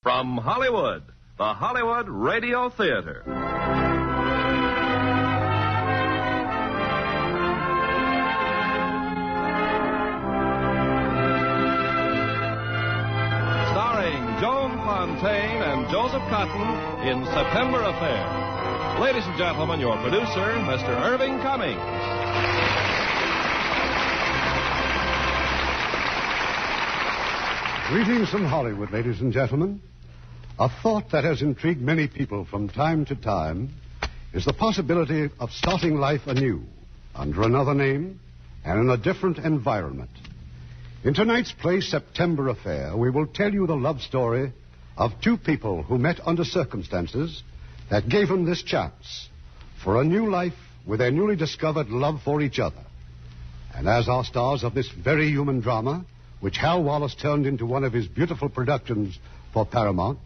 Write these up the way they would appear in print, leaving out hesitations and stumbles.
From Hollywood, the Hollywood Radio Theater. Starring Joan Fontaine and Joseph Cotton in September Affair. Ladies and gentlemen, your producer, Mr. Irving Cummings. Greetings from Hollywood, ladies and gentlemen. A thought that has intrigued many people from time to time is the possibility of starting life anew, under another name and in a different environment. In tonight's play, September Affair, we will tell you the love story of two people who met under circumstances that gave them this chance for a new life with their newly discovered love for each other. And as our stars of this very human drama, which Hal Wallace turned into one of his beautiful productions for Paramount,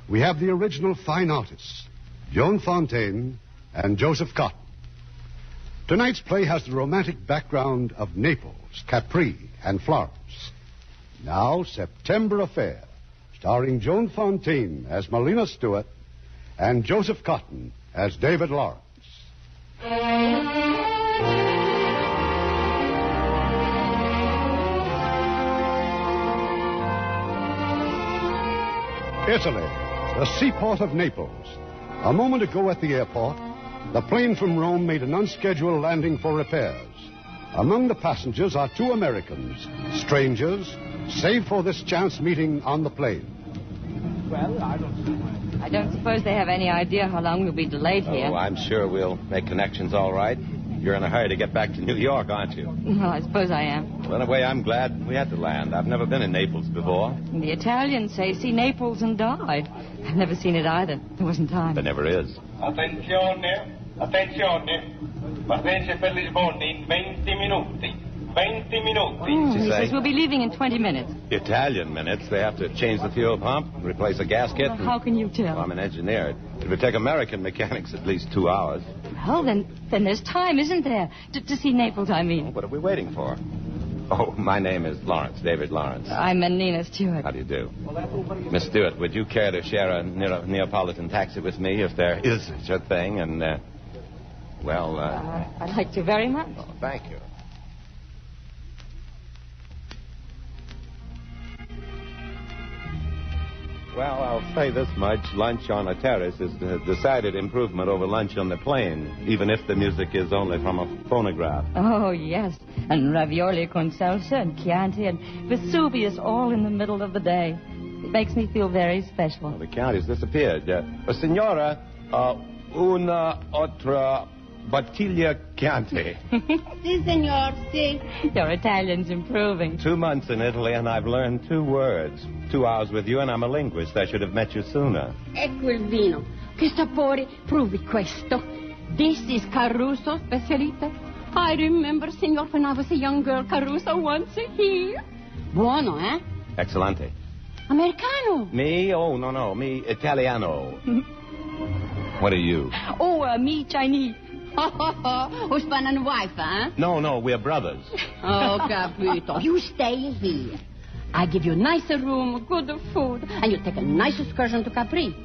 we have the original fine artists, Joan Fontaine and Joseph Cotton. Tonight's play has the romantic background of Naples, Capri, and Florence. Now, September Affair, starring Joan Fontaine as Melina Stewart and Joseph Cotton as David Lawrence. Italy, the seaport of Naples. A moment ago at the airport, the plane from Rome made an unscheduled landing for repairs. Among the passengers are two Americans, strangers, save for this chance meeting on the plane. Well, I don't suppose they have any idea how long we'll be delayed here. Oh, I'm sure we'll make connections all right. You're in a hurry to get back to New York, aren't you? Well, I suppose I am. Well, in a way, I'm glad we had to land. I've never been in Naples before. The Italians say, see Naples and die. I've never seen it either. There wasn't time. There never is. Attenzione, attenzione. Partenza per Lisbona in 20 minuti. 20 minuti. Oh, he says we'll be leaving in 20 minutes. Italian minutes. They have to change the fuel pump, replace a gasket. Well, how can you tell? Well, I'm an engineer. It would take American mechanics at least 2 hours. Well, then there's time, isn't there? To see Naples, I mean. What are we waiting for? Oh, my name is Lawrence, David Lawrence. I'm Nina Stewart. How do you do? Miss Stewart, would you care to share a Neapolitan taxi with me if there is such a thing? And, I'd like to very much. Oh, thank you. Well, I'll say this much. Lunch on a terrace is a decided improvement over lunch on the plane, even if the music is only from a phonograph. Oh, yes. And ravioli con salsa and Chianti and Vesuvius all in the middle of the day. It makes me feel very special. Well, the Chianti's disappeared. Signora, una otra bottiglia Chianti. Si, senor, si. Your Italian's improving. 2 months in Italy, and I've learned 2 words. 2 hours with you, and I'm a linguist. I should have met you sooner. Ecco il vino. Che sapore? Provi questo. This is Caruso specialite. I remember, senor, when I was a young girl, Caruso once here. Buono, eh? Excellente. Americano. Me? Oh, no. Me Italiano. What are you? Oh, me Chinese. Husband and wife, huh? No, we're brothers. Oh, capito. You stay here. I give you nicer room, good food, and you take a nice excursion to Capri.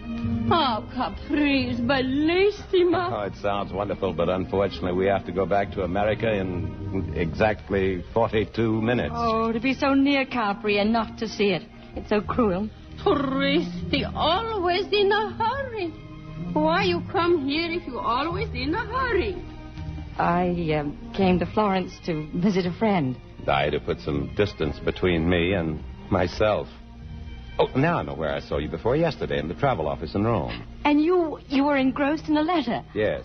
Oh, Capri is bellissima. Oh, it sounds wonderful, but unfortunately we have to go back to America in exactly 42 minutes. Oh, to be so near Capri and not to see it. It's so cruel. Touristi, always in a hurry. Why you come here if you're always in a hurry? I came to Florence to visit a friend. To put some distance between me and myself. Oh, now I know where I saw you before. Yesterday in the travel office in Rome. And you were engrossed in a letter. Yes.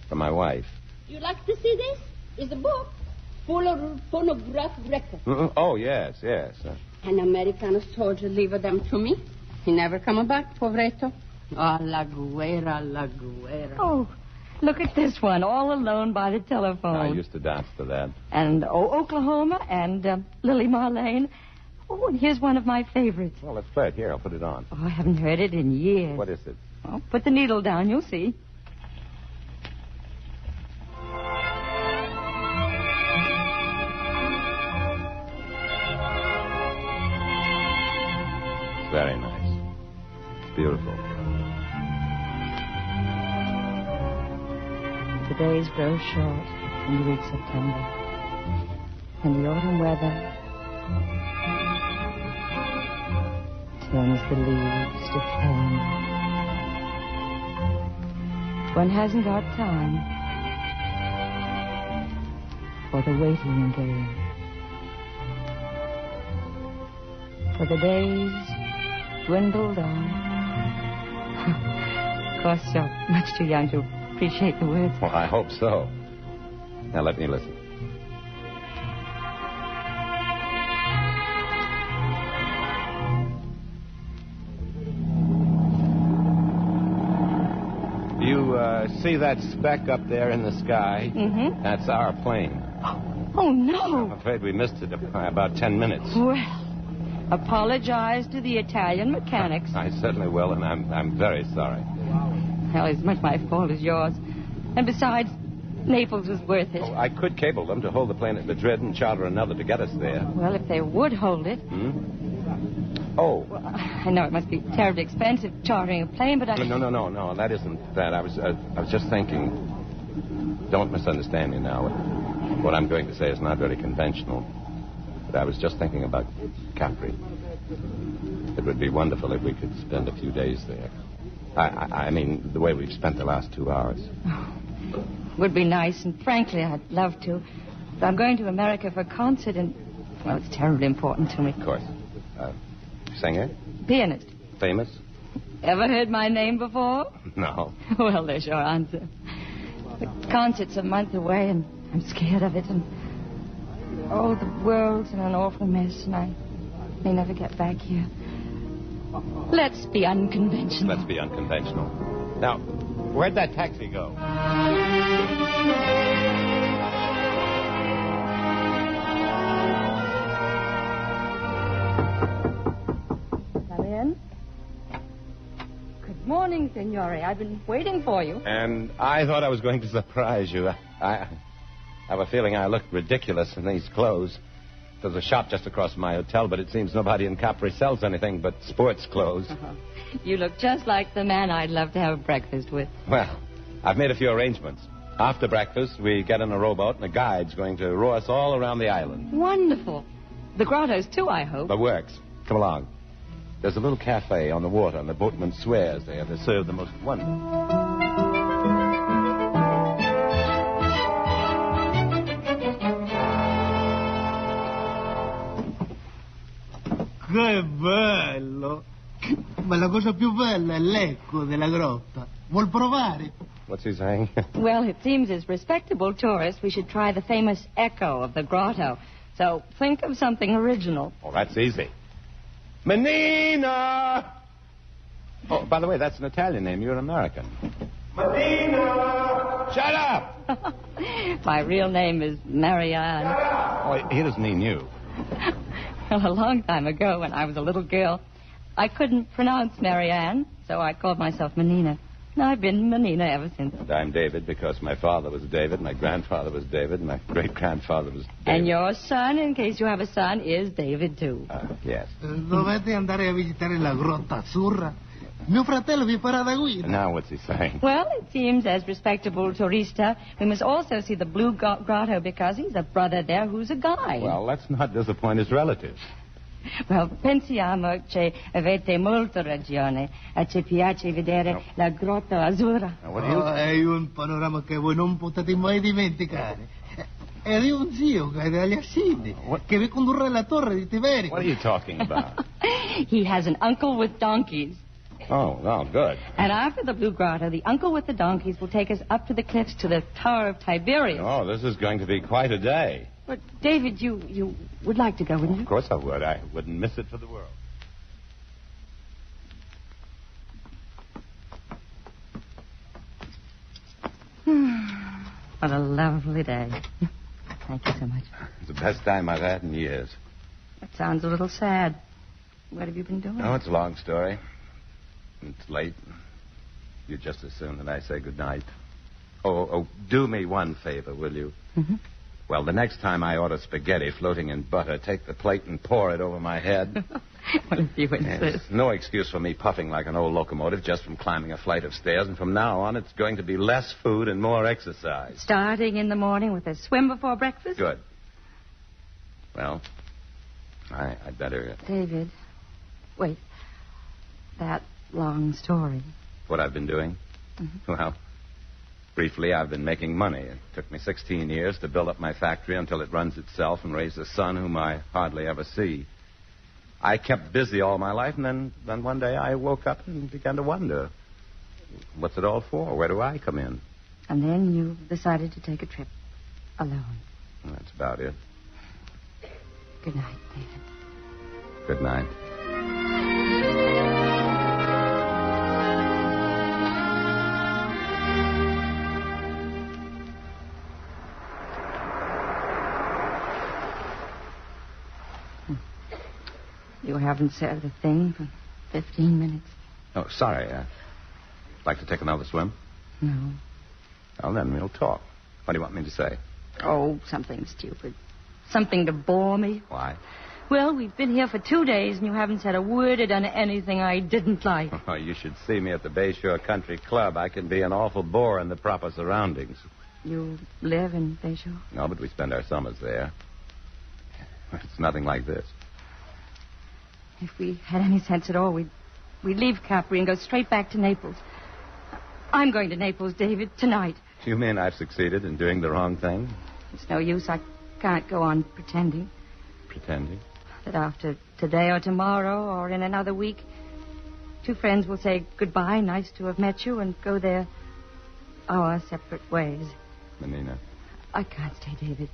From my wife. You like to see this? It's a book full of phonograph records. Oh, yes. An American soldier leave them to me. He never come back, poveretto. Oh, la guerra. Oh, look at this one, all alone by the telephone. I used to dance to that. And Oklahoma and Lily Marlene. Oh, and here's one of my favorites. Well, let's play it. Here, I'll put it on. Oh, I haven't heard it in years. What is it? Oh, put the needle down, you'll see. It's very nice. beautiful. The days grow short in the reach September, and the autumn weather turns the leaves to flame. One hasn't got time for the waiting game. For the days dwindle down. Of course, you're much too young to appreciate the words. Well, I hope so. Now, let me listen. You see that speck up there in the sky? Mm-hmm. That's our plane. Oh, no. I'm afraid we missed it by about 10 minutes. Well, apologize to the Italian mechanics. I certainly will, and I'm very sorry. Well, it's much my fault as yours. And besides, Naples was worth it. Oh, I could cable them to hold the plane at Madrid and charter another to get us there. Well, if they would hold it. Oh. Well, I know it must be terribly expensive chartering a plane, but I... No, that isn't that. I was just thinking... Don't misunderstand me now. What I'm going to say is not very conventional. But I was just thinking about Capri. It would be wonderful if we could spend a few days there. I mean, the way we've spent the last 2 hours. Oh, would be nice, and frankly, I'd love to. But I'm going to America for a concert, and, well, it's terribly important to me. Of course. Singer? Pianist. Famous? Ever heard my name before? No. Well, there's your answer. The concert's a month away, and I'm scared of it, and... Oh, the world's in an awful mess, and I may never get back here. Let's be unconventional. Let's be unconventional. Now, where'd that taxi go? Come in. Good morning, Signore. I've been waiting for you. And I thought I was going to surprise you. I have a feeling I look ridiculous in these clothes. There's a shop just across from my hotel, but it seems nobody in Capri sells anything but sports clothes. You look just like the man I'd love to have breakfast with. Well, I've made a few arrangements. After breakfast, we get in a rowboat, and a guide's going to row us all around the island. Wonderful. The grottos, too, I hope. The works. Come along. There's a little cafe on the water, and the boatman swears they have to serve the most wonderful... Che bello! Ma la cosa più bella è l'eco della grotta. Vuol provare? What's he saying? Well, it seems as respectable tourists, we should try the famous echo of the grotto. So think of something original. Oh, that's easy. Menina! Oh, by the way, that's an Italian name. You're an American. Menina! Shut up! My real name is Marianne. Oh, he doesn't mean you. Well, a long time ago, when I was a little girl, I couldn't pronounce Marianne, so I called myself Menina. And I've been Menina ever since. And I'm David because my father was David, my grandfather was David, and my great-grandfather was David. And your son, in case you have a son, is David, too. Yes. Dovete andare a visitare la Grotta Azzurra. Mio fratello vi farà da guida. Now what's he saying? Well, it seems as respectable tourista, we must also see the Blue Grotto because he's a brother there who's a guide. Well, let's not disappoint his relatives. Well, pensiamo che avete molta ragione. Ci piace vedere la Grotta Azzurra. È un panorama che voi non potete mai dimenticare. È di un zio che è dagli Assidi, che vi condurrà alla torre di Tiberio. What are you talking about? He has an uncle with donkeys. Oh, good. And after the Blue Grotto, the uncle with the donkeys will take us up to the cliffs to the Tower of Tiberius. Oh, this is going to be quite a day. But, David, you would like to go, wouldn't you? Of course I would. I wouldn't miss it for the world. What a lovely day. Thank you so much. It's the best time I've had in years. That sounds a little sad. What have you been doing? Oh, it's a long story. It's late. You'd just as soon that I say good night. Oh, do me one favor, will you? Mm-hmm. Well, the next time I order spaghetti floating in butter, take the plate and pour it over my head. Well, if you insist. Yes. No excuse for me puffing like an old locomotive just from climbing a flight of stairs. And from now on, it's going to be less food and more exercise. Starting in the morning with a swim before breakfast? Good. Well, I'd better... David, wait. That long story. What I've been doing? Mm-hmm. Well, briefly, I've been making money. It took me 16 years to build up my factory until it runs itself and raise a son whom I hardly ever see. I kept busy all my life, and then one day I woke up and began to wonder, what's it all for? Where do I come in? And then you decided to take a trip alone. That's about it. Good night, David. Good night. You haven't said a thing for 15 minutes. Oh, sorry. Like to take another swim? No. Well, then we'll talk. What do you want me to say? Oh, something stupid. Something to bore me. Why? Well, we've been here for 2 days, and you haven't said a word or done anything I didn't like. Oh, you should see me at the Bayshore Country Club. I can be an awful bore in the proper surroundings. You live in Bayshore? No, but we spend our summers there. It's nothing like this. If we had any sense at all, we'd leave Capri and go straight back to Naples. I'm going to Naples, David, tonight. You mean I've succeeded in doing the wrong thing? It's no use. I can't go on pretending. Pretending? That after today or tomorrow or in another week, 2 friends will say goodbye, nice to have met you, and go our separate ways. Menina. I can't stay, David.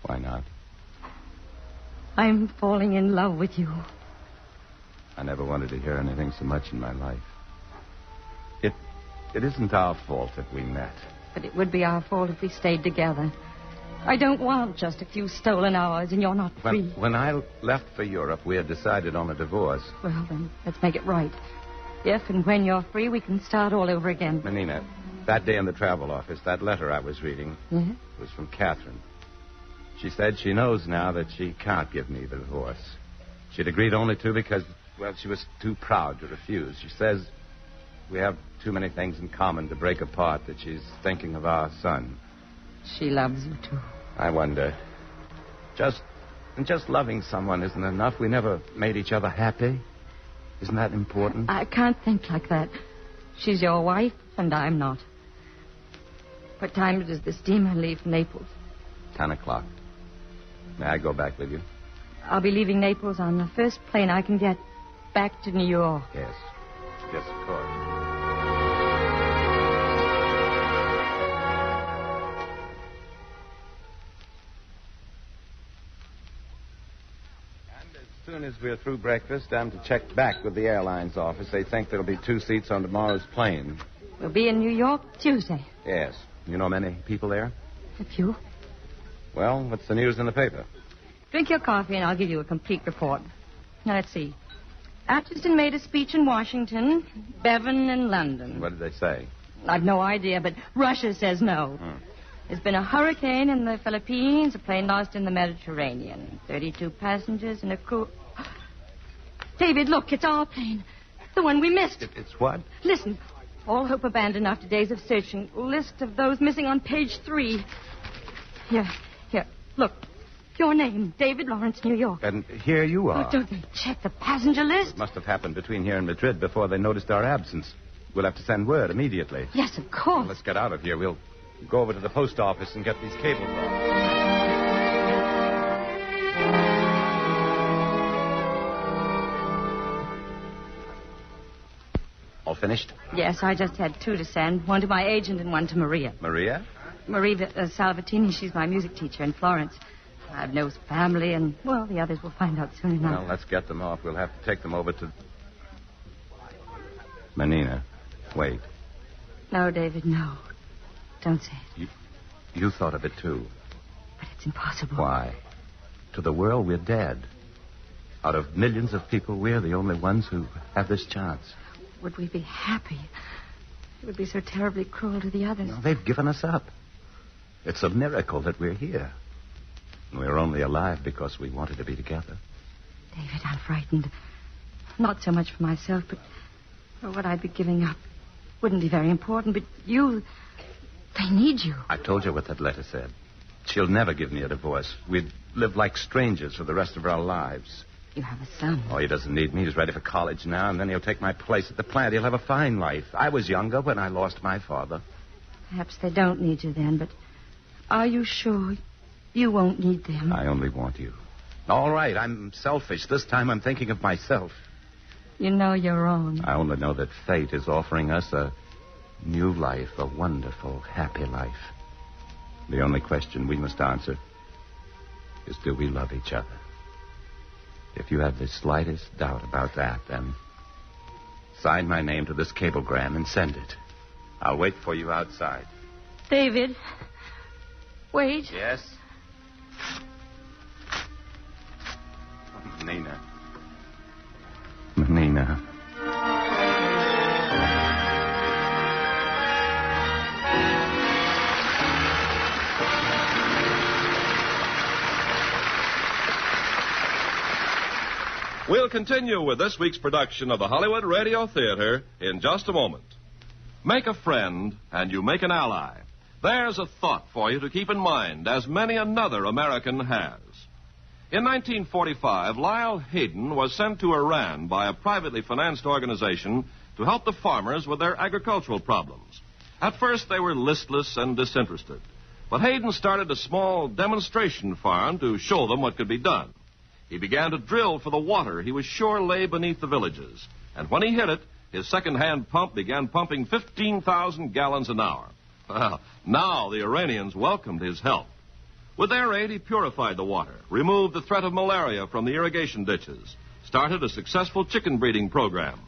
Why not? I'm falling in love with you. I never wanted to hear anything so much in my life. It isn't our fault that we met. But it would be our fault if we stayed together. I don't want just a few stolen hours and you're not free. When I left for Europe, we had decided on a divorce. Well, then, let's make it right. If and when you're free, we can start all over again. Menina, that day in the travel office, that letter I was reading was from Catherine. She said she knows now that she can't give me the divorce. She'd agreed only to because, well, she was too proud to refuse. She says we have too many things in common to break apart, that she's thinking of our son. She loves you, too. I wonder. Just loving someone isn't enough. We never made each other happy. Isn't that important? I can't think like that. She's your wife, and I'm not. What time does the steamer leave from Naples? 10 o'clock. May I go back with you? I'll be leaving Naples on the first plane I can get back to New York. Yes. Yes, of course. As soon as we're through breakfast, I'm to check back with the airlines office. They think there'll be 2 seats on tomorrow's plane. We'll be in New York Tuesday. Yes. You know many people there? A few. Well, what's the news in the paper? Drink your coffee and I'll give you a complete report. Now, let's see. Atchison made a speech in Washington, Bevan in London. What did they say? I've no idea, but Russia says no. There's been a hurricane in the Philippines, a plane lost in the Mediterranean. 32 passengers and a crew. David, look, it's our plane. The one we missed. It's what? Listen, all hope abandoned after days of searching. List of those missing on page 3. Here, look. Your name, David Lawrence, New York. And here you are. Oh, don't they check the passenger list? It must have happened between here and Madrid before they noticed our absence. We'll have to send word immediately. Yes, of course. Well, let's get out of here. We'll go over to the post office and get these cables off. All finished? Yes, I just had 2 to send. One to my agent and one to Maria. Maria? Maria Salvatini. She's my music teacher in Florence. I've no family, and, well, the others will find out soon enough. Well, let's get them off. We'll have to take them over to... Menina, wait. No, David, no. Don't say it. You thought of it, too. But it's impossible. Why? To the world, we're dead. Out of millions of people, we're the only ones who have this chance. Would we be happy? It would be so terribly cruel to the others. No, they've given us up. It's a miracle that we're here. We were only alive because we wanted to be together. David, I'm frightened. Not so much for myself, but for what I'd be giving up. Wouldn't be very important, but you... They need you. I told you what that letter said. She'll never give me a divorce. We'd live like strangers for the rest of our lives. You have a son. Oh, he doesn't need me. He's ready for college now, and then he'll take my place at the plant. He'll have a fine life. I was younger when I lost my father. Perhaps they don't need you then, but are you sure you won't need them? I only want you. All right, I'm selfish. This time I'm thinking of myself. You know you're wrong. I only know that fate is offering us a new life, a wonderful, happy life. The only question we must answer is, do we love each other? If you have the slightest doubt about that, then sign my name to this cablegram and send it. I'll wait for you outside. David, wait. Yes? Nina. Nina. We'll continue with this week's production of the Hollywood Radio Theater in just a moment. Make a friend and you make an ally. There's a thought for you to keep in mind, as many another American has. In 1945, Lyle Hayden was sent to Iran by a privately financed organization to help the farmers with their agricultural problems. At first, they were listless and disinterested. But Hayden started a small demonstration farm to show them what could be done. He began to drill for the water he was sure lay beneath the villages. And when he hit it, his second-hand pump began pumping 15,000 gallons an hour. Well, now the Iranians welcomed his help. With their aid, he purified the water, removed the threat of malaria from the irrigation ditches, started a successful chicken breeding program.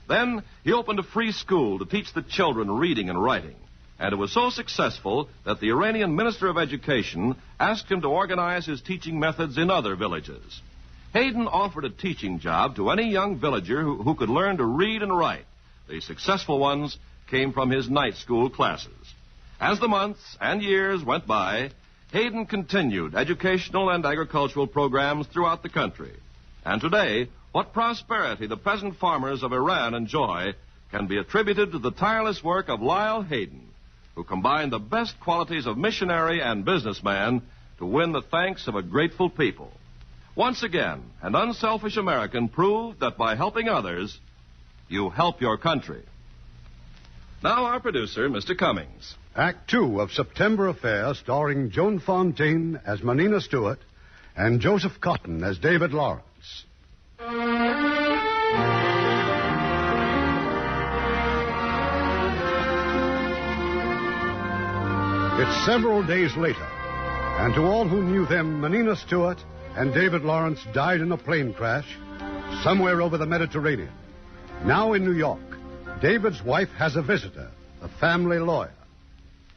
Then he opened a free school to teach the children reading and writing. And it was so successful that the Iranian Minister of Education asked him to organize his teaching methods in other villages. Hayden offered a teaching job to any young villager who could learn to read and write. The successful ones came from his night school classes. As the months and years went by, Hayden continued educational and agricultural programs throughout the country. And today, what prosperity the peasant farmers of Iran enjoy can be attributed to the tireless work of Lyle Hayden, who combined the best qualities of missionary and businessman to win the thanks of a grateful people. Once again, an unselfish American proved that by helping others, you help your country. Now our producer, Mr. Cummings. Act 2 of September Affair, starring Joan Fontaine as Menina Stewart and Joseph Cotton as David Lawrence. It's several days later, and to all who knew them, Menina Stewart and David Lawrence died in a plane crash somewhere over the Mediterranean. Now in New York, David's wife has a visitor, a family lawyer.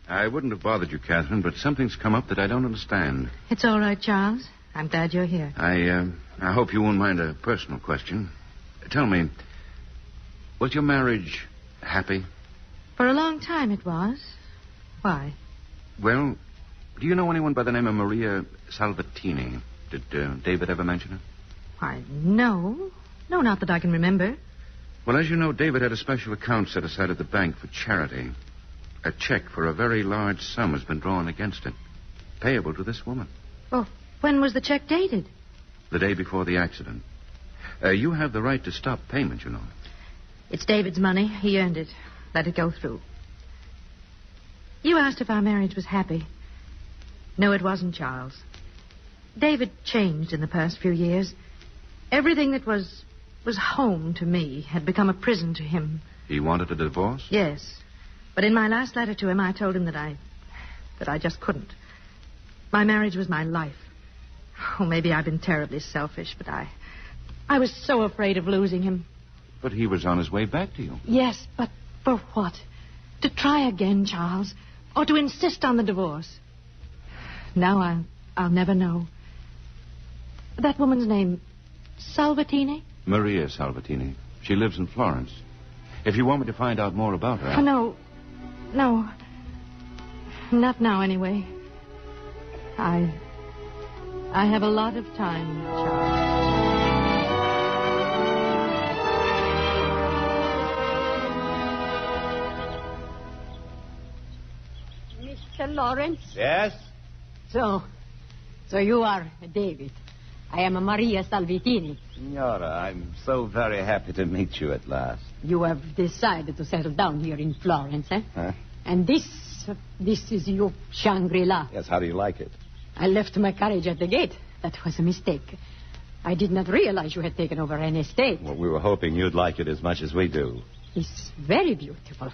I wouldn't have bothered you, Catherine, but something's come up that I don't understand. It's all right, Charles. I'm glad you're here. I hope you won't mind a personal question. Tell me, was your marriage happy? For a long time it was. Why? Well, do you know anyone by the name of Maria Salvatini? Did David ever mention her? Why, no. No, not that I can remember. Well, as you know, David had a special account set aside at the bank for charity. A check for a very large sum has been drawn against it, payable to this woman. Well, when was the check dated? The day before the accident. You have the right to stop payment, you know. It's David's money. He earned it. Let it go through. You asked if our marriage was happy. No, it wasn't, Charles. David changed in the past few years. Everything that was home to me had become a prison to him. He wanted a divorce? Yes. But in my last letter to him, I told him that I just couldn't. My marriage was my life. Oh, maybe I've been terribly selfish, but I was so afraid of losing him. But he was on his way back to you. Yes, but for what? To try again, Charles? Or to insist on the divorce? Now I'll never know. That woman's name, Salvatini? Maria Salvatini. She lives in Florence. If you want me to find out more about her... No. Not now, anyway. I I have a lot of time, Charles. Mr. Lawrence? Yes? So you are David. I am Maria Salvitini. Signora, I'm so very happy to meet you at last. You have decided to settle down here in Florence, eh? Huh? And this is your Shangri-La. Yes, how do you like it? I left my carriage at the gate. That was a mistake. I did not realize you had taken over an estate. Well, we were hoping you'd like it as much as we do. It's very beautiful.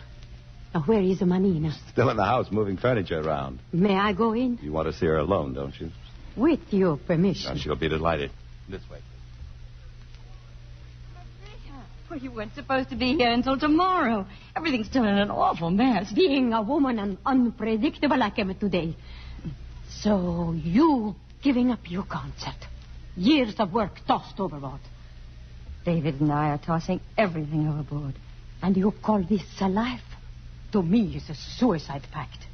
Now, where is Manina? Still in the house, moving furniture around. May I go in? You want to see her alone, don't you? With your permission. She'll be delighted. This way. Well, you weren't supposed to be here until tomorrow. Everything's still in an awful mess. Being a woman and unpredictable, I came today. So you giving up your concert. Years of work tossed overboard. David and I are tossing everything overboard. And you call this a life? To me, it's a suicide pact.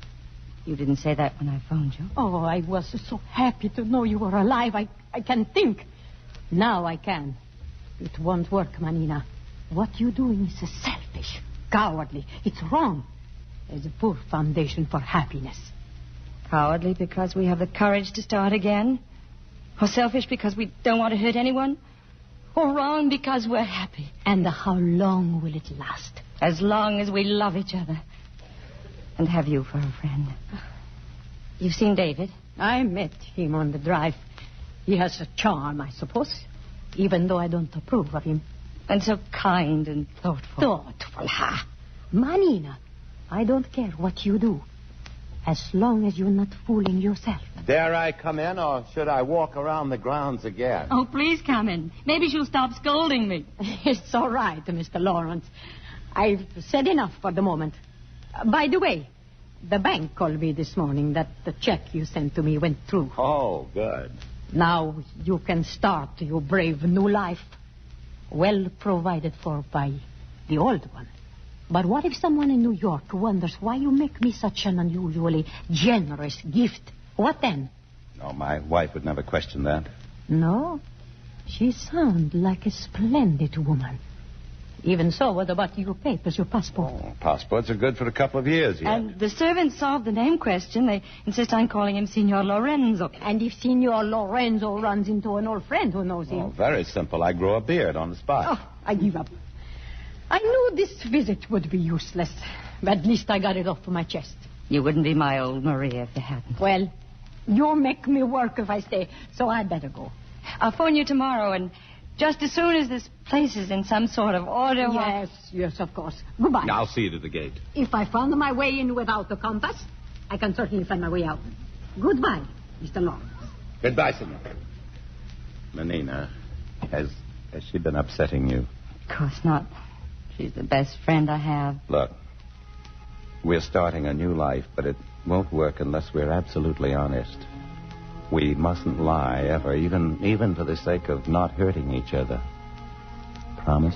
You didn't say that when I phoned you. Oh, I was so happy to know you were alive. I can think. Now I can. It won't work, Manina. What you're doing is selfish, cowardly. It's wrong. There's a poor foundation for happiness. Cowardly because we have the courage to start again? Or selfish because we don't want to hurt anyone? Or wrong because we're happy? And how long will it last? As long as we love each other. And have you for a friend. You've seen David? I met him on the drive. He has a charm, I suppose, even though I don't approve of him. And so kind and thoughtful. Thoughtful, ha! Manina, I don't care what you do, as long as you're not fooling yourself. Dare I come in, or should I walk around the grounds again? Oh, please come in. Maybe she'll stop scolding me. It's all right, Mr. Lawrence. I've said enough for the moment. By the way, the bank called me this morning that the check you sent to me went through. Oh, good. Now you can start your brave new life, well provided for by the old one. But what if someone in New York wonders why you make me such an unusually generous gift? What then? No, my wife would never question that. No? She sounds like a splendid woman. Even so, what about your papers, your passport? Oh, passports are good for a couple of years yet. And the servants solved the name question. They insist on calling him Signor Lorenzo. And if Signor Lorenzo runs into an old friend who knows him? Oh, very simple. I grow a beard on the spot. Oh, I give up. I knew this visit would be useless. But at least I got it off my chest. You wouldn't be my old Maria if you hadn't. Well, you'll make me work if I stay, so I'd better go. I'll phone you tomorrow, and just as soon as this place is in some sort of order... Yes, of course. Goodbye. I'll see you to the gate. If I found my way in without the compass, I can certainly find my way out. Goodbye, Mr. Lawrence. Goodbye, senor. Manina, has she been upsetting you? Of course not. She's the best friend I have. Look, we're starting a new life, but it won't work unless we're absolutely honest. We mustn't lie ever, even for the sake of not hurting each other. Promise?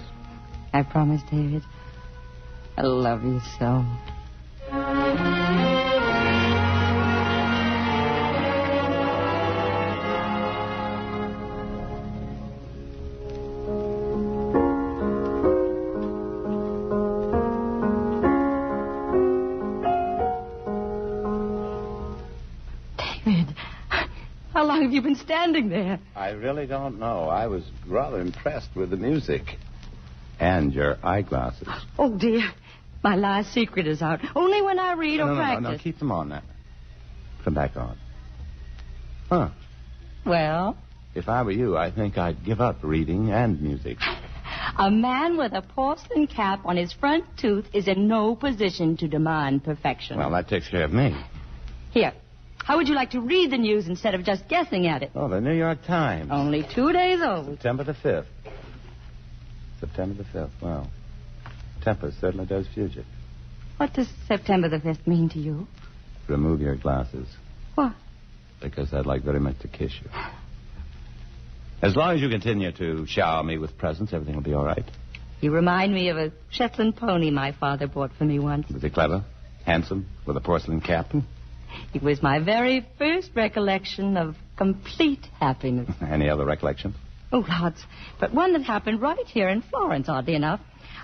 I promise, David. I love you so. How long have you been standing there? I really don't know. I was rather impressed with the music. And your eyeglasses. Oh, dear. My last secret is out. Only when I read or practice. No, keep them on now. Put them back on. Huh. Well? If I were you, I think I'd give up reading and music. A man with a porcelain cap on his front tooth is in no position to demand perfection. Well, that takes care of me. Here. How would you like to read the news instead of just guessing at it? Oh, the New York Times. Only 2 days old. September the 5th. September the 5th. Well, temper certainly does fugitive. What does September the 5th mean to you? Remove your glasses. What? Because I'd like very much to kiss you. As long as you continue to shower me with presents, everything will be all right. You remind me of a Shetland pony my father bought for me once. Was he clever? Handsome? With a porcelain cap? It was my very first recollection of complete happiness. Any other recollections? Oh, lots. But one that happened right here in Florence, oddly enough.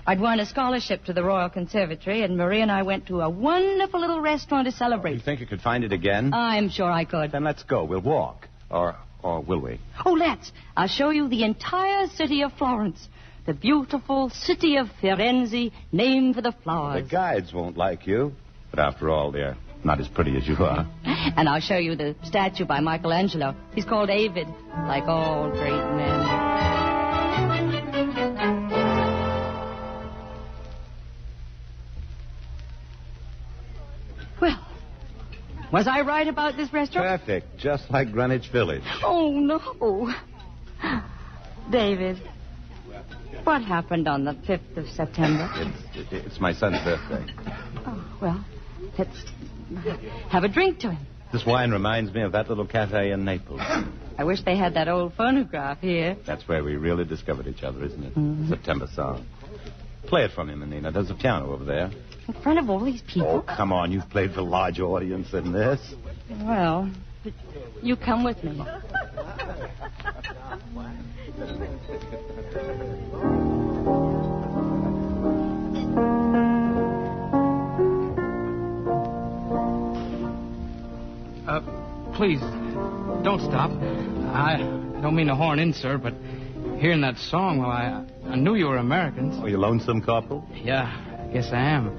I'd won a scholarship to the Royal Conservatory, and Marie and I went to a wonderful little restaurant to celebrate. You think you could find it again? I'm sure I could. Then let's go. We'll walk. Or will we? Oh, let's. I'll show you the entire city of Florence. The beautiful city of Firenze, named for the flowers. The guides won't like you. But after all, they're not as pretty as you are. And I'll show you the statue by Michelangelo. He's called David, like all great men. Well, was I right about this restaurant? Perfect. Just like Greenwich Village. Oh, no. David, what happened on the 5th of September? It's my son's birthday. Oh, well, let's have a drink to him. This wine reminds me of that little cafe in Naples. I wish they had that old phonograph here. That's where we really discovered each other, isn't it? Mm-hmm. September song. Play it for me, Menina. There's a piano over there. In front of all these people? Oh, come on. You've played for a large audience in this. Well, you come with me. Please, don't stop. I don't mean to horn in, sir, but hearing that song, well, I knew you were Americans. Oh, you lonesome, Corporal? Yeah, I guess I am.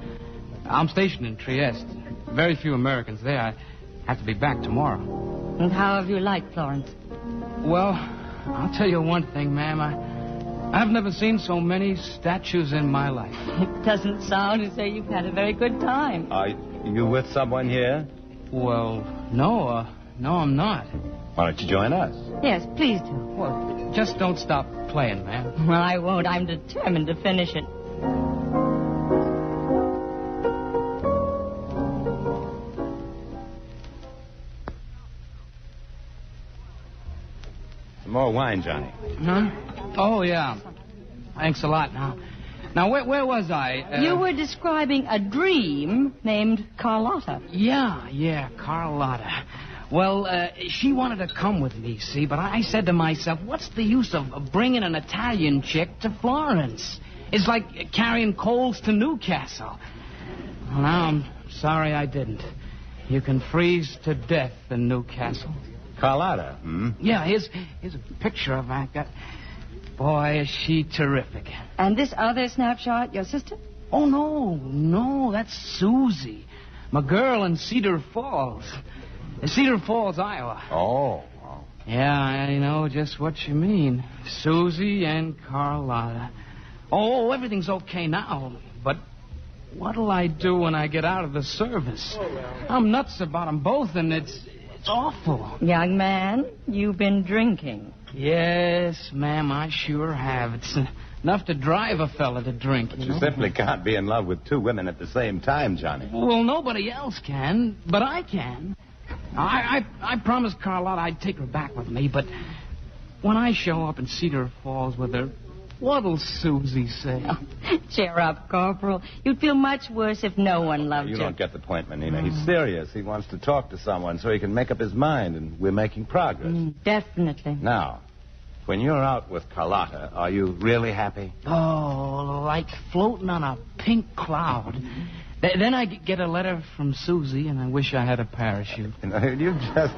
I'm stationed in Trieste. Very few Americans there. I have to be back tomorrow. And how have you liked Florence? Well, I'll tell you one thing, ma'am. I've never seen so many statues in my life. It doesn't sound as though you've had a very good time. Are you with someone here? Well, no, I'm not. Why don't you join us? Yes, please do. Well, just don't stop playing, ma'am. Well, I won't. I'm determined to finish it. Some more wine, Johnny. Huh? Oh, yeah. Thanks a lot. Now, where was I? You were describing a dream named Carlotta. Yeah, Carlotta. Well, she wanted to come with me, see, but I said to myself, what's the use of bringing an Italian chick to Florence? It's like carrying coals to Newcastle. Well, now I'm sorry I didn't. You can freeze to death in Newcastle. Carlotta, Yeah, here's a picture of her. Boy, is she terrific. And this other snapshot, your sister? Oh, no, that's Susie. My girl in Cedar Falls. Cedar Falls, Iowa. Oh. Yeah, I know just what you mean. Susie and Carlotta. Oh, everything's okay now, but what'll I do when I get out of the service? I'm nuts about them both, and it's awful. Young man, you've been drinking. Yes, ma'am, I sure have. It's enough to drive a fella to drink. But you simply can't be in love with two women at the same time, Johnny. Well, nobody else can, but I can. I promised Carlotta I'd take her back with me, but when I show up in Cedar Falls with her, what'll Susie say? Oh, cheer up, Corporal. You'd feel much worse if no one loved you. You don't get the point, Menina. He's serious. He wants to talk to someone so he can make up his mind, and we're making progress. Definitely. Now, when you're out with Carlotta, are you really happy? Oh, like floating on a pink cloud. Then I get a letter from Susie, and I wish I had a parachute. You've just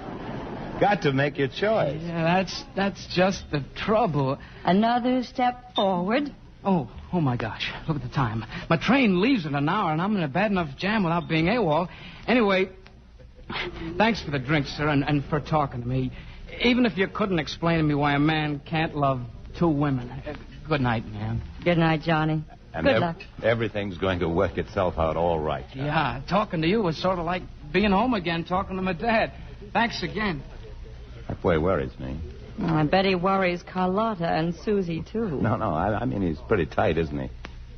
got to make your choice. Yeah, that's just the trouble. Another step forward. Oh, my gosh. Look at the time. My train leaves in an hour, and I'm in a bad enough jam without being AWOL. Anyway, thanks for the drink, sir, and for talking to me. Even if you couldn't explain to me why a man can't love two women. Good night, man. Good night, Johnny. And Good luck. Everything's going to work itself out all right. Yeah, talking to you was sort of like being home again, talking to my dad. Thanks again. That boy worries me. Oh, I bet he worries Carlotta and Susie, too. No, I mean, he's pretty tight, isn't he?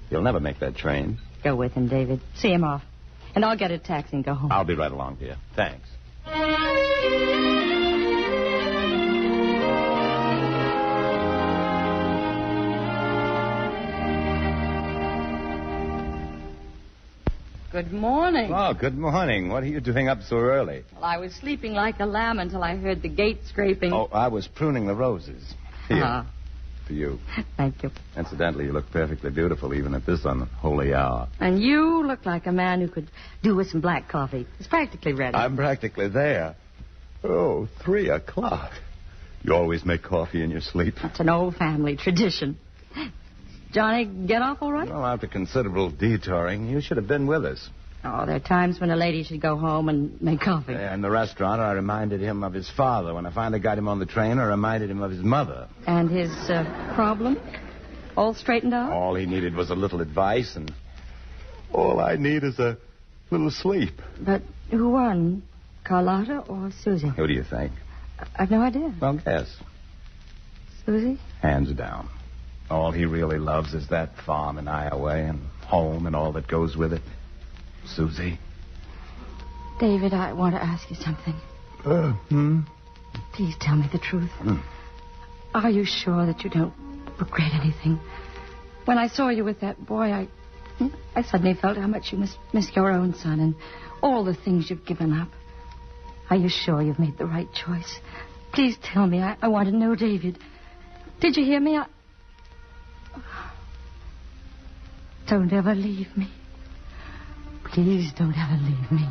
He'll never make that train. Go with him, David. See him off. And I'll get a taxi and go home. I'll be right along, dear. Thanks. Good morning. Oh, good morning. What are you doing up so early? Well, I was sleeping like a lamb until I heard the gate scraping. Oh, I was pruning the roses. Here. For you. Thank you. Incidentally, you look perfectly beautiful even at this unholy hour. And you look like a man who could do with some black coffee. It's practically ready. I'm practically there. Oh, 3 o'clock. You always make coffee in your sleep. It's an old family tradition. Johnny, get off all right? Well, after considerable detouring, you should have been with us. Oh, there are times when a lady should go home and make coffee. In the restaurant, I reminded him of his father. When I finally got him on the train, I reminded him of his mother. And his problem? All straightened out? All he needed was a little advice, and all I need is a little sleep. But who won, Carlotta or Susie? Who do you think? I've no idea. Well, guess. Susie? Hands down. All he really loves is that farm in Iowa and home and all that goes with it. Susie? David, I want to ask you something. Please tell me the truth. Are you sure that you don't regret anything? When I saw you with that boy, I suddenly felt how much you must miss your own son and all the things you've given up. Are you sure you've made the right choice? Please tell me. I want to know, David. Did you hear me? Don't ever leave me. Please don't ever leave me.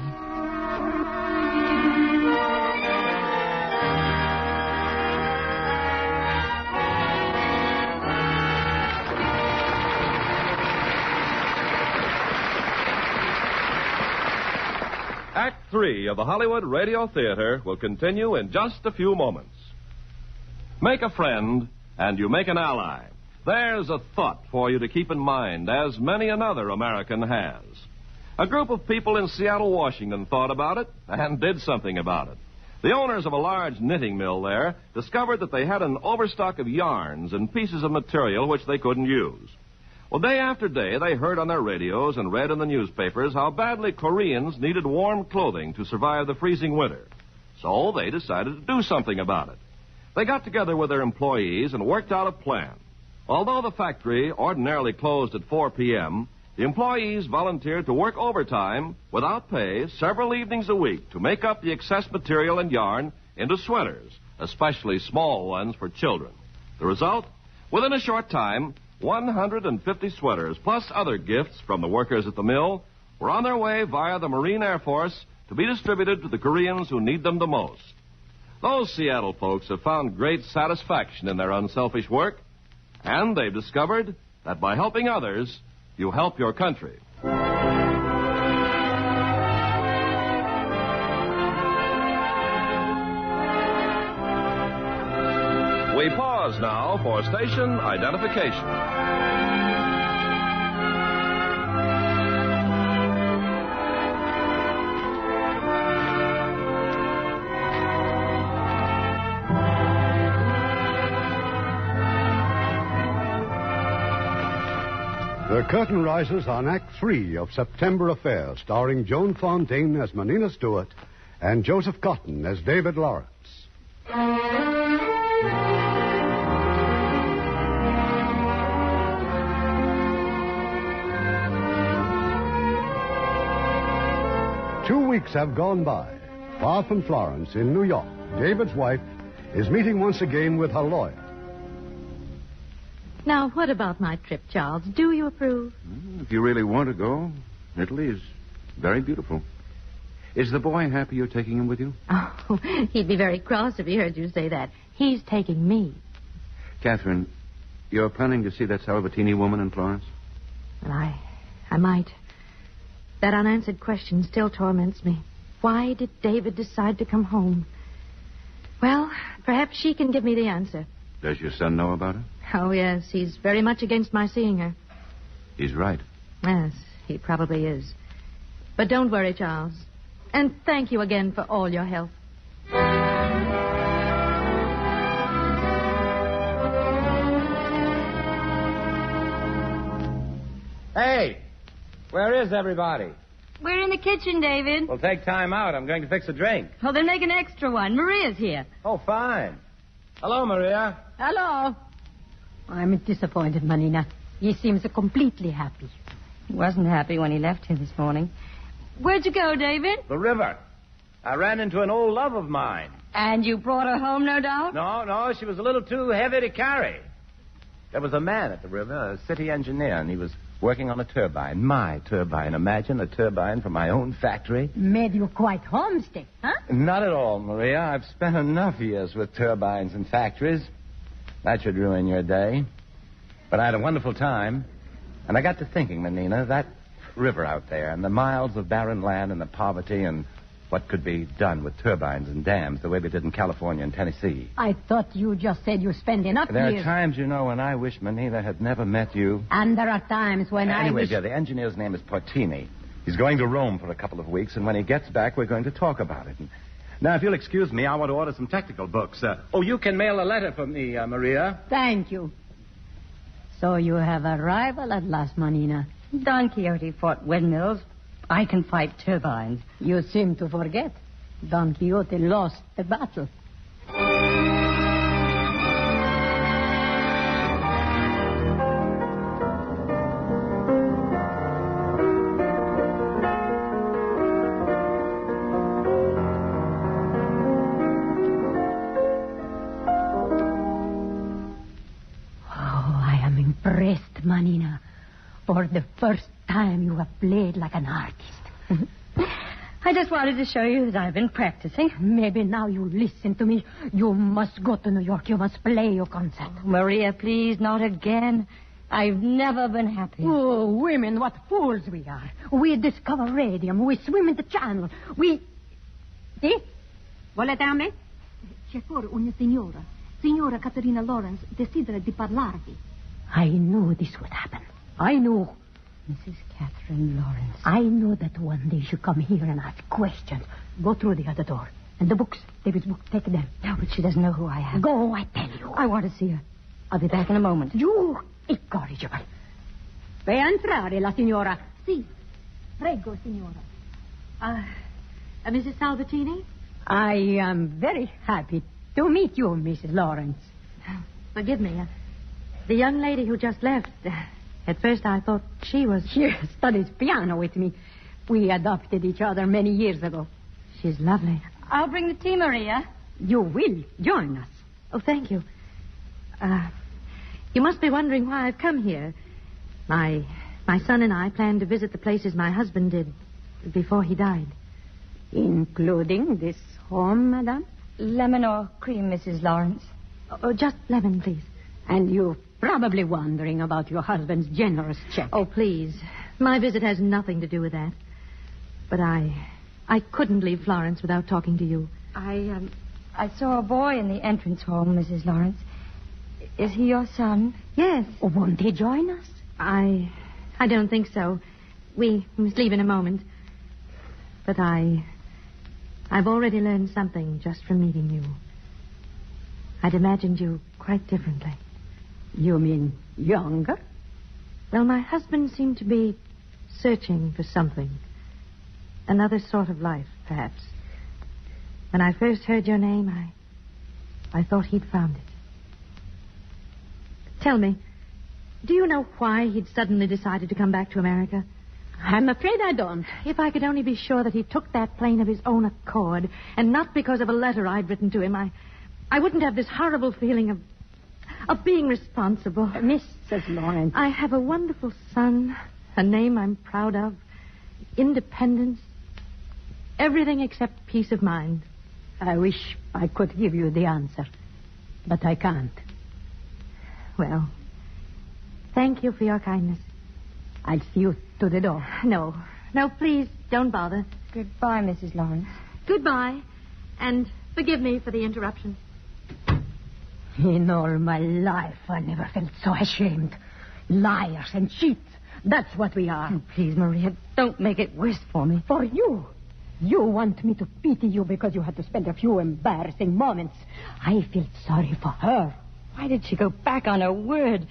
Act 3 of the Hollywood Radio Theater will continue in just a few moments. Make a friend, and you make an ally. There's a thought for you to keep in mind, as many another American has. A group of people in Seattle, Washington thought about it and did something about it. The owners of a large knitting mill there discovered that they had an overstock of yarns and pieces of material which they couldn't use. Well, day after day, they heard on their radios and read in the newspapers how badly Koreans needed warm clothing to survive the freezing winter. So they decided to do something about it. They got together with their employees and worked out a plan. Although the factory ordinarily closed at 4 p.m., the employees volunteered to work overtime without pay several evenings a week to make up the excess material and yarn into sweaters, especially small ones for children. The result? Within a short time, 150 sweaters, plus other gifts from the workers at the mill, were on their way via the Marine Air Force to be distributed to the Koreans who need them the most. Those Seattle folks have found great satisfaction in their unselfish work, and they've discovered that by helping others, you help your country. We pause now for station identification. The curtain rises on Act 3 of September Affair, starring Joan Fontaine as Menina Stewart and Joseph Cotton as David Lawrence. Two weeks have gone by. Far from Florence, in New York, David's wife is meeting once again with her lawyer. Now, what about my trip, Charles? Do you approve? If you really want to go, Italy is very beautiful. Is the boy happy you're taking him with you? Oh, he'd be very cross if he heard you say that. He's taking me. Catherine, you're planning to see that Salvatini woman in Florence? Well, I might. That unanswered question still torments me. Why did David decide to come home? Well, perhaps she can give me the answer. Does your son know about it? Oh, yes. He's very much against my seeing her. He's right. Yes, he probably is. But don't worry, Charles. And thank you again for all your help. Hey, where is everybody? We're in the kitchen, David. Well, take time out. I'm going to fix a drink. Well, then make an extra one. Maria's here. Oh, fine. Hello, Maria. Hello. I'm disappointed, Menina. He seems completely happy. He wasn't happy when he left here this morning. Where'd you go, David? The river. I ran into an old love of mine. And you brought her home, no doubt? No, she was a little too heavy to carry. There was a man at the river, a city engineer, and he was working on a turbine. My turbine. Imagine a turbine from my own factory. Made you quite homesick, huh? Not at all, Maria. I've spent enough years with turbines and factories. That should ruin your day. But I had a wonderful time. And I got to thinking, Menina, that river out there and the miles of barren land and the poverty and what could be done with turbines and dams the way we did in California and Tennessee. I thought you just said you spent enough There years. are times, when I wish Menina had never met you. And there are times when Anyway, dear, the engineer's name is Portini. He's going to Rome for a couple of weeks, and when he gets back, we're going to talk about it. Now, if you'll excuse me, I want to order some technical books. You can mail a letter for me, Maria. Thank you. So you have a rival at last, Manina. Don Quixote fought windmills. I can fight turbines. You seem to forget. Don Quixote lost the battle. Manina, for the first time you have played like an artist. I just wanted to show you that I've been practicing. Maybe now you listen to me. You must go to New York. You must play your concert. Oh, Maria, please, not again. I've never been happy. Oh, women, what fools we are. We discover radium. We swim in the channel. We... Sì? Volete a me? C'è fuori una signora. Signora Caterina Lawrence desidera di parlarvi. I knew this would happen. I knew. Mrs. Catherine Lawrence. I knew that one day she'd come here and ask questions. Go through the other door. And the books, David's book, take them. No, but she doesn't know who I am. Go, I tell you. I want to see her. I'll be back in a moment. You incorrigible. Vai a entrare, la signora. Sì. Prego, signora. Mrs. Salvatini? I am very happy to meet you, Mrs. Lawrence. Forgive me. The young lady who just left, at first I thought she was... She studies piano with me. We adopted each other many years ago. She's lovely. I'll bring the tea, Maria. You will join us. Oh, thank you. You must be wondering why I've come here. My son and I planned to visit the places my husband did before he died. Including this home, madame? Lemon or cream, Mrs. Lawrence? Oh, just lemon, please. And you're probably wondering about your husband's generous check. Oh, please. My visit has nothing to do with that. But I couldn't leave Florence without talking to you. I saw a boy in the entrance hall, Mrs. Lawrence. Is he your son? Yes. Oh, won't he join us? I don't think so. We must leave in a moment. But I've already learned something just from meeting you. I'd imagined you quite differently. You mean younger? Well, my husband seemed to be searching for something. Another sort of life, perhaps. When I first heard your name, I thought he'd found it. Tell me, do you know why he'd suddenly decided to come back to America? I'm afraid I don't. If I could only be sure that he took that plane of his own accord, and not because of a letter I'd written to him, I wouldn't have this horrible feeling of being responsible. Mrs. Lawrence. I have a wonderful son, a name I'm proud of, independence, everything except peace of mind. I wish I could give you the answer, but I can't. Well, thank you for your kindness. I'll see you to the door. No, please, don't bother. Goodbye, Mrs. Lawrence. Goodbye, and forgive me for the interruption. In all my life, I never felt so ashamed. Liars and cheats. That's what we are. Oh, please, Maria, don't make it worse for me. For you. You want me to pity you because you had to spend a few embarrassing moments. I feel sorry for her. Why did she go back on her word?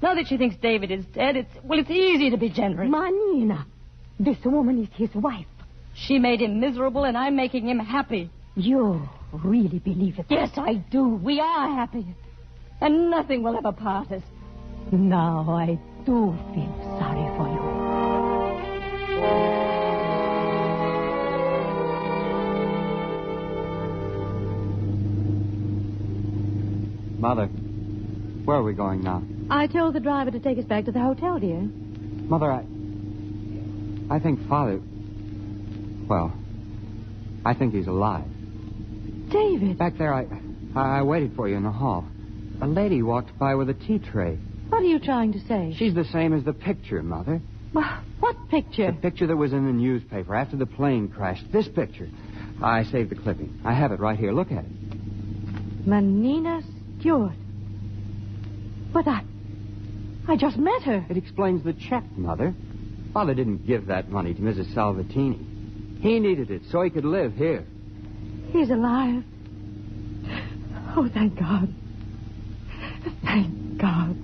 Now that she thinks David is dead, it's easy to be generous. Manina, this woman is his wife. She made him miserable, and I'm making him happy. You really believe it? Yes, I do. We are happy. And nothing will ever part us. Now I do feel sorry for you. Mother, where are we going now? I told the driver to take us back to the hotel, dear. Mother, I think Father... Well, I think he's alive. David. Back there, I waited for you in the hall. A lady walked by with a tea tray. What are you trying to say? She's the same as the picture, Mother. What picture? The picture that was in the newspaper after the plane crashed. This picture. I saved the clipping. I have it right here. Look at it. Menina Stewart. But I just met her. It explains the check, Mother. Father didn't give that money to Mrs. Salvatini. He needed it so he could live here. He's alive. Oh, thank God. Thank God.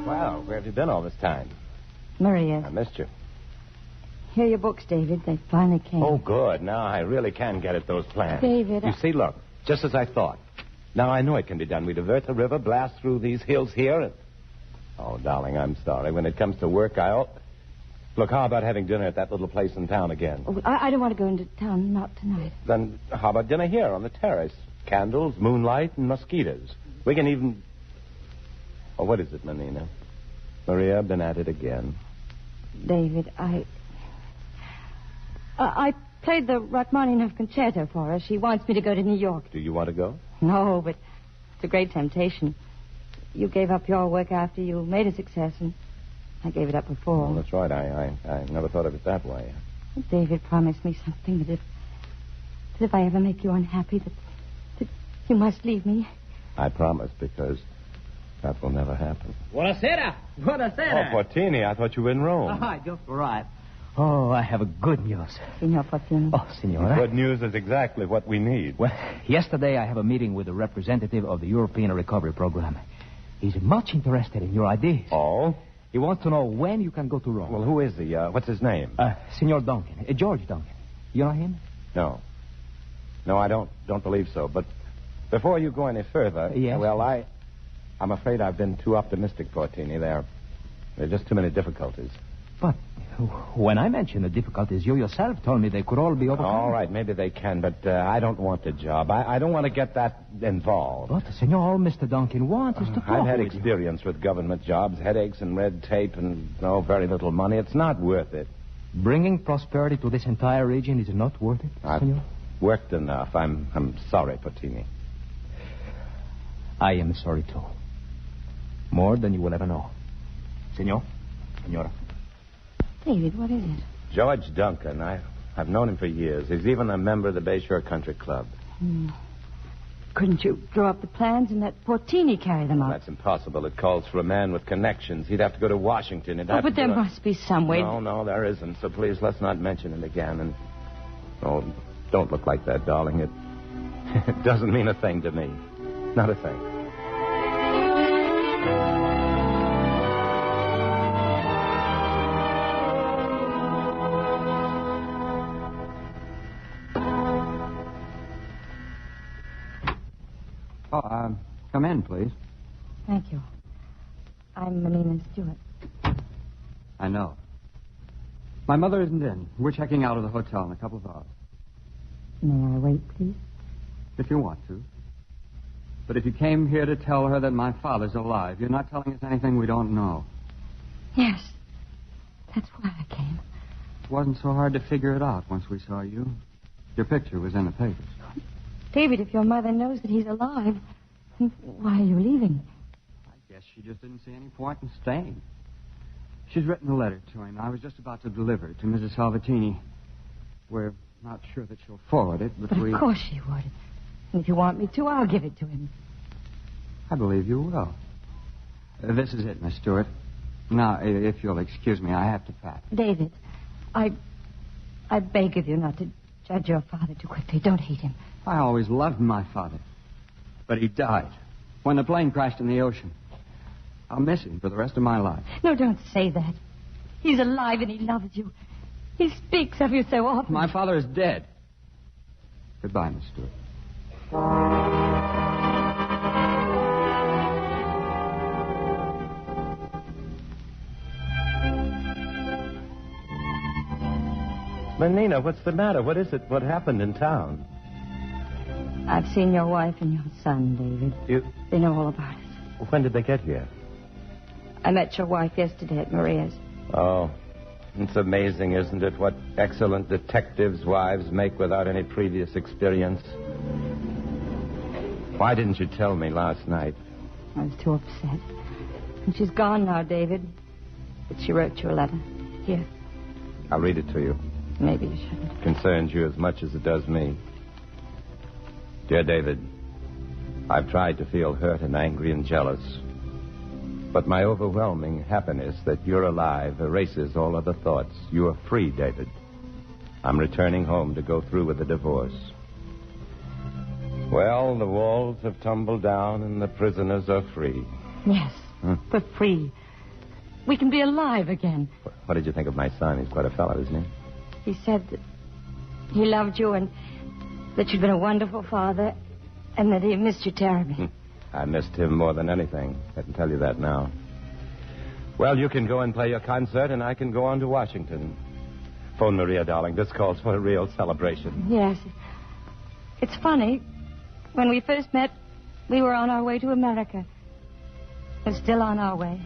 Well, where have you been all this time? Maria. I missed you. Here are your books, David. They finally came. Oh, good. Now I really can get at those plans. David, You see, look, just as I thought. Now I know it can be done. We divert the river, blast through these hills here, and... Oh, darling, I'm sorry. When it comes to work, Look, how about having dinner at that little place in town again? Oh, I don't want to go into town, not tonight. Then how about dinner here on the terrace? Candles, moonlight, and mosquitoes. We can even... Oh, what is it, Menina? Maria, been at it again. David, I played the Rachmaninoff concerto for her. She wants me to go to New York. Do you want to go? No, but it's a great temptation. You gave up your work after you made a success, and I gave it up before. Oh, that's right. I never thought of it that way. David promised me something that if I ever make you unhappy, that you must leave me. I promise, because that will never happen. Buonasera. Buonasera. Oh, Fortini, I thought you were in Rome. I just arrived. Oh, I have a good news. Signor Fortini. Oh, Signora. Good news is exactly what we need. Well, yesterday I have a meeting with a representative of the European Recovery Program. He's much interested in your ideas. Oh? He wants to know when you can go to Rome. Well, who is he? What's his name? Signor Duncan. George Duncan. You know him? No. No, I don't believe so. But before you go any further... Yes? Well, I'm afraid I've been too optimistic, Fortini. There are just too many difficulties. But when I mentioned the difficulties, you yourself told me they could all be overcome. All right, maybe they can, but I don't want the job. I don't want to get that involved. But, Senor, all Mr. Duncan wants is to talk I've had with experience with government jobs, headaches and red tape and, very little money. It's not worth it. Bringing prosperity to this entire region is not worth it, Senor? I've worked enough. I'm sorry, Fortini. I am sorry, too. More than you will ever know. Senor? Senora? David, what is it? George Duncan. I've known him for years. He's even a member of the Bayshore Country Club. Couldn't you draw up the plans and let Fortini carry them out? That's impossible. It calls for a man with connections. He'd have to go to Washington. But there must be some way. No, there isn't. So please, let's not mention it again. And don't look like that, darling. It doesn't mean a thing to me. Not a thing. Come in, please. Thank you. I'm Menina Stewart. I know. My mother isn't in. We're checking out of the hotel in a couple of hours. May I wait, please? If you want to. But if you came here to tell her that my father's alive, you're not telling us anything we don't know. Yes. That's why I came. It wasn't so hard to figure it out once we saw you. Your picture was in the papers. David, if your mother knows that he's alive, then why are you leaving? I guess she just didn't see any point in staying. She's written a letter to him. I was just about to deliver it to Mrs. Salvatini. We're not sure that she'll forward it, but Of course she would. And if you want me to, I'll give it to him. I believe you will. This is it, Miss Stewart. Now, if you'll excuse me, I have to pack. David, I beg of you not to judge your father too quickly. Don't hate him. I always loved my father. But he died when the plane crashed in the ocean. I'll miss him for the rest of my life. No, don't say that. He's alive and he loves you. He speaks of you so often. My father is dead. Goodbye, Miss Stewart. Menina, what's the matter? What is it? What happened in town? I've seen your wife and your son, David. They know all about it. When did they get here? I met your wife yesterday at Maria's. Oh, it's amazing, isn't it, what excellent detectives' wives make without any previous experience? Why didn't you tell me last night? I was too upset. And she's gone now, David. But she wrote you a letter. Here. I'll read it to you. Maybe you shouldn't. It concerns you as much as it does me. Dear David, I've tried to feel hurt and angry and jealous. But my overwhelming happiness that you're alive erases all other thoughts. You are free, David. I'm returning home to go through with the divorce. Well, the walls have tumbled down and the prisoners are free. Yes, we're free. We can be alive again. What did you think of my son? He's quite a fellow, isn't he? He said that he loved you and that you'd been a wonderful father and that he missed you terribly. I missed him more than anything. I can tell you that now. Well, you can go and play your concert, and I can go on to Washington. Phone Maria, darling. This calls for a real celebration. Yes. It's funny. When we first met, we were on our way to America. We're still on our way.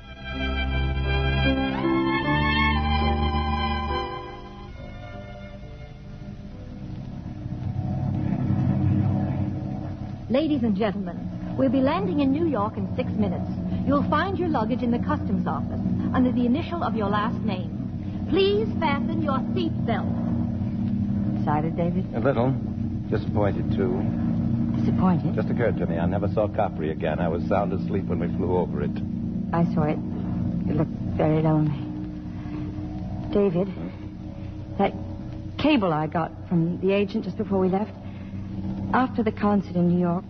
Ladies and gentlemen, we'll be landing in New York in 6 minutes. You'll find your luggage in the customs office under the initial of your last name. Please fasten your seatbelt. Excited, David? A little. Disappointed, too. Disappointed? Just occurred to me I never saw Capri again. I was sound asleep when we flew over it. I saw it. It looked very lonely. David, that cable I got from the agent just before we left, after the concert in New York,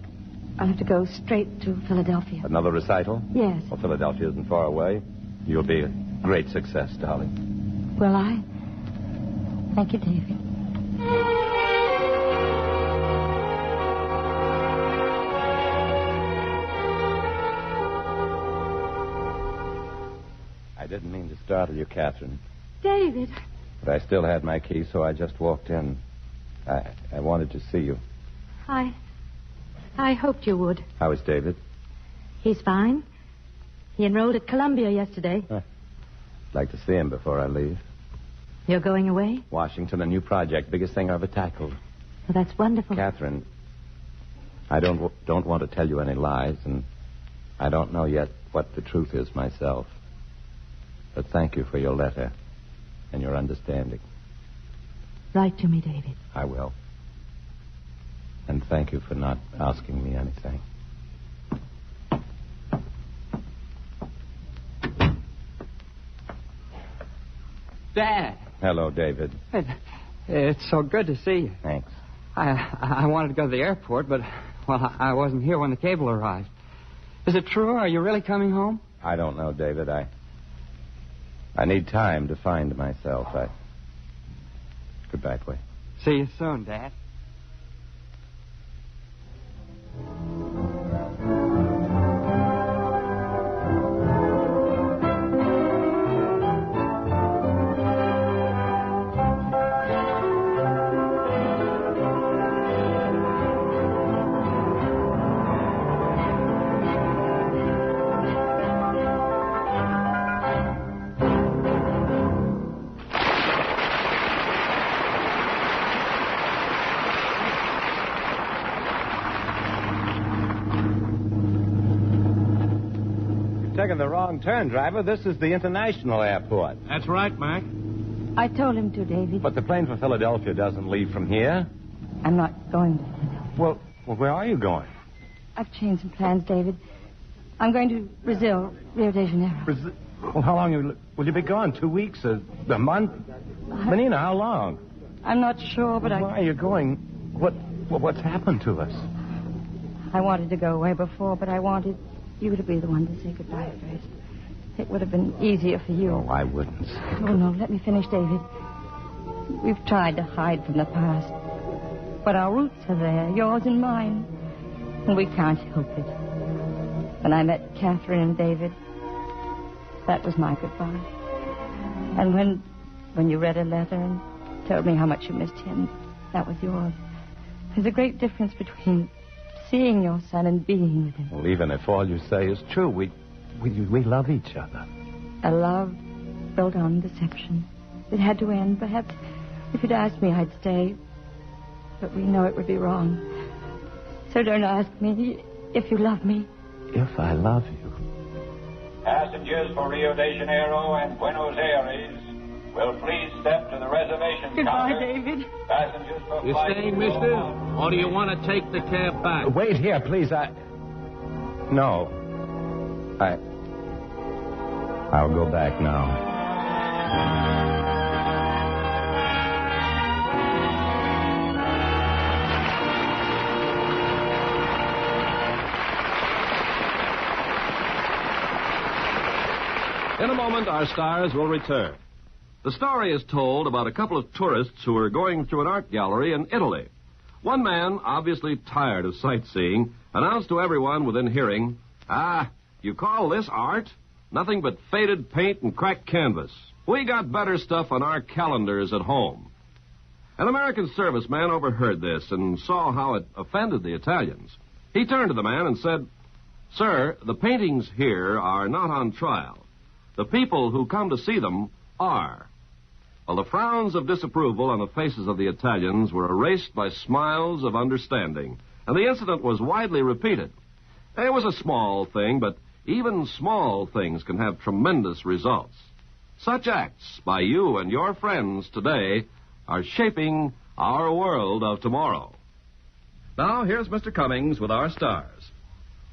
I'll have to go straight to Philadelphia. Another recital? Yes. Well, Philadelphia isn't far away. You'll be a great success, darling. Will I? Thank you, David. I didn't mean to startle you, Catherine. David. But I still had my key, so I just walked in. I wanted to see you. I hoped you would. How is David? He's fine. He enrolled at Columbia yesterday. I'd like to see him before I leave. You're going away? Washington, a new project, biggest thing I ever tackled. Well, that's wonderful. Catherine, I don't want to tell you any lies, and I don't know yet what the truth is myself. But thank you for your letter and your understanding. Write to me, David. I will. And thank you for not asking me anything. Dad. Hello, David. It's so good to see you. Thanks. I wanted to go to the airport, but, well, I wasn't here when the cable arrived. Is it true? Are you really coming home? I don't know, David. I need time to find myself. Goodbye, Clay. See you soon, Dad. Taking the wrong turn, driver. This is the international airport. That's right, Mac. I told him to, David. But the plane for Philadelphia doesn't leave from here. I'm not going to Philadelphia. Well, where are you going? I've changed some plans, David. I'm going to Brazil, Rio de Janeiro. Brazil? Well, how long will you be gone? 2 weeks? A month? Menina, how long? I'm not sure, but Why are you going? What's happened to us? I wanted to go away before, but I wanted you to be the one to say goodbye first. It would have been easier for you. Oh, I wouldn't. Oh, no, let me finish, David. We've tried to hide from the past, but our roots are there, yours and mine, and we can't help it. When I met Catherine and David, that was my goodbye. And when you read a letter and told me how much you missed him. That was yours. There's a great difference between seeing your son and being with him. Well, even if all you say is true, we love each other. A love built on deception. It had to end. Perhaps if you'd asked me, I'd stay. But we know it would be wrong. So don't ask me if you love me. If I love you. Passengers for Rio de Janeiro and Buenos Aires will please step to the reservation Goodbye, counter. David. Passengers for You flight staying, 201. mister? Or do you want to take the cab back? Wait here, please. No. I'll go back now. In a moment, our stars will return. The story is told about a couple of tourists who were going through an art gallery in Italy. One man, obviously tired of sightseeing, announced to everyone within hearing, you call this art? Nothing but faded paint and cracked canvas. We got better stuff on our calendars at home. An American serviceman overheard this and saw how it offended the Italians. He turned to the man and said, "Sir, the paintings here are not on trial. The people who come to see them are." Well, the frowns of disapproval on the faces of the Italians were erased by smiles of understanding, and the incident was widely repeated. It was a small thing, but even small things can have tremendous results. Such acts by you and your friends today are shaping our world of tomorrow. Now, here's Mr. Cummings with our stars.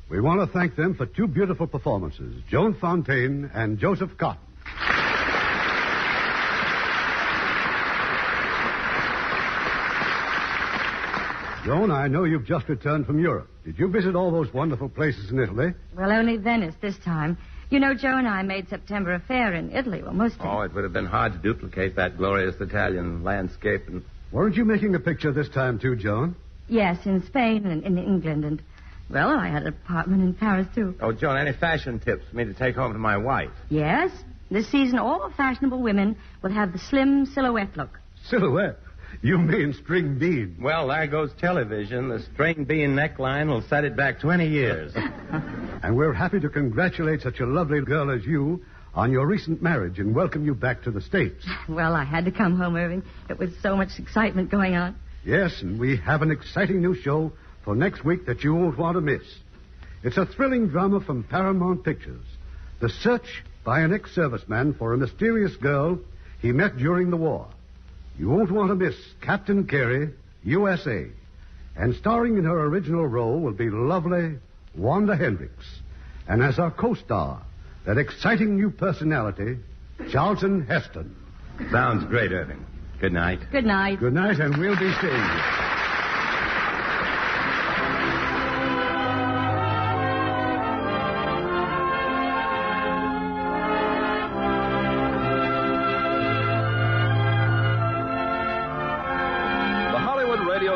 We want to thank them for two beautiful performances, Joan Fontaine and Joseph Cotton. Joan, I know you've just returned from Europe. Did you visit all those wonderful places in Italy? Well, only Venice this time. You know, Joe and I made September a fair in Italy. Well, most of Oh, it would have been hard to duplicate that glorious Italian landscape. And Weren't you making a picture this time, too, Joan? Yes, in Spain and in England. And, well, I had an apartment in Paris, too. Oh, Joan, any fashion tips for me to take home to my wife? Yes. This season, all fashionable women will have the slim silhouette look. Silhouette? You mean string bean. Well, there goes television. The string bean neckline will set it back 20 years. And we're happy to congratulate such a lovely girl as you on your recent marriage and welcome you back to the States. Well, I had to come home, Irving. There was so much excitement going on. Yes, and we have an exciting new show for next week that you won't want to miss. It's a thrilling drama from Paramount Pictures. The search by an ex-serviceman for a mysterious girl he met during the war. You won't want to miss Captain Carey, USA. And starring in her original role will be lovely Wanda Hendricks. And as our co-star, that exciting new personality, Charlton Heston. Sounds great, Irving. Good night. Good night. Good night, and we'll be seeing you.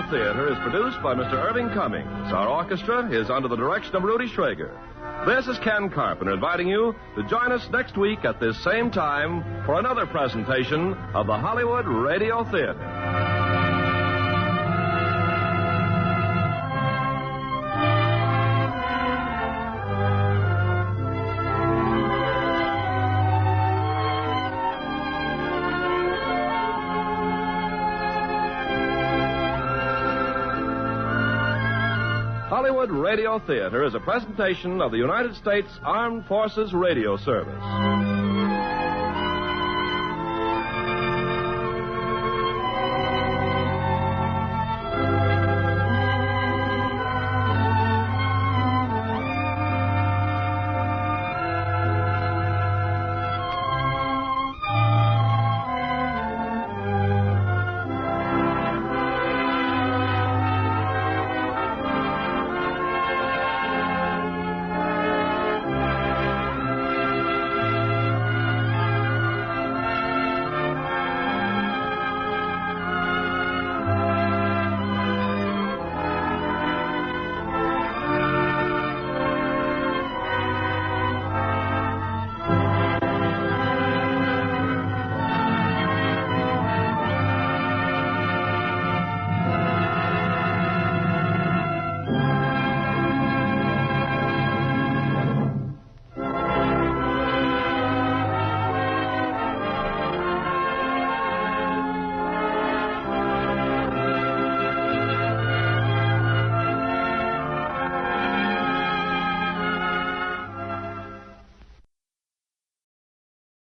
Theater is produced by Mr. Irving Cummings. Our orchestra is under the direction of Rudy Schrager. This is Ken Carpenter inviting you to join us next week at this same time for another presentation of the Hollywood Radio Theater. Hollywood Radio Theater is a presentation of the United States Armed Forces Radio Service.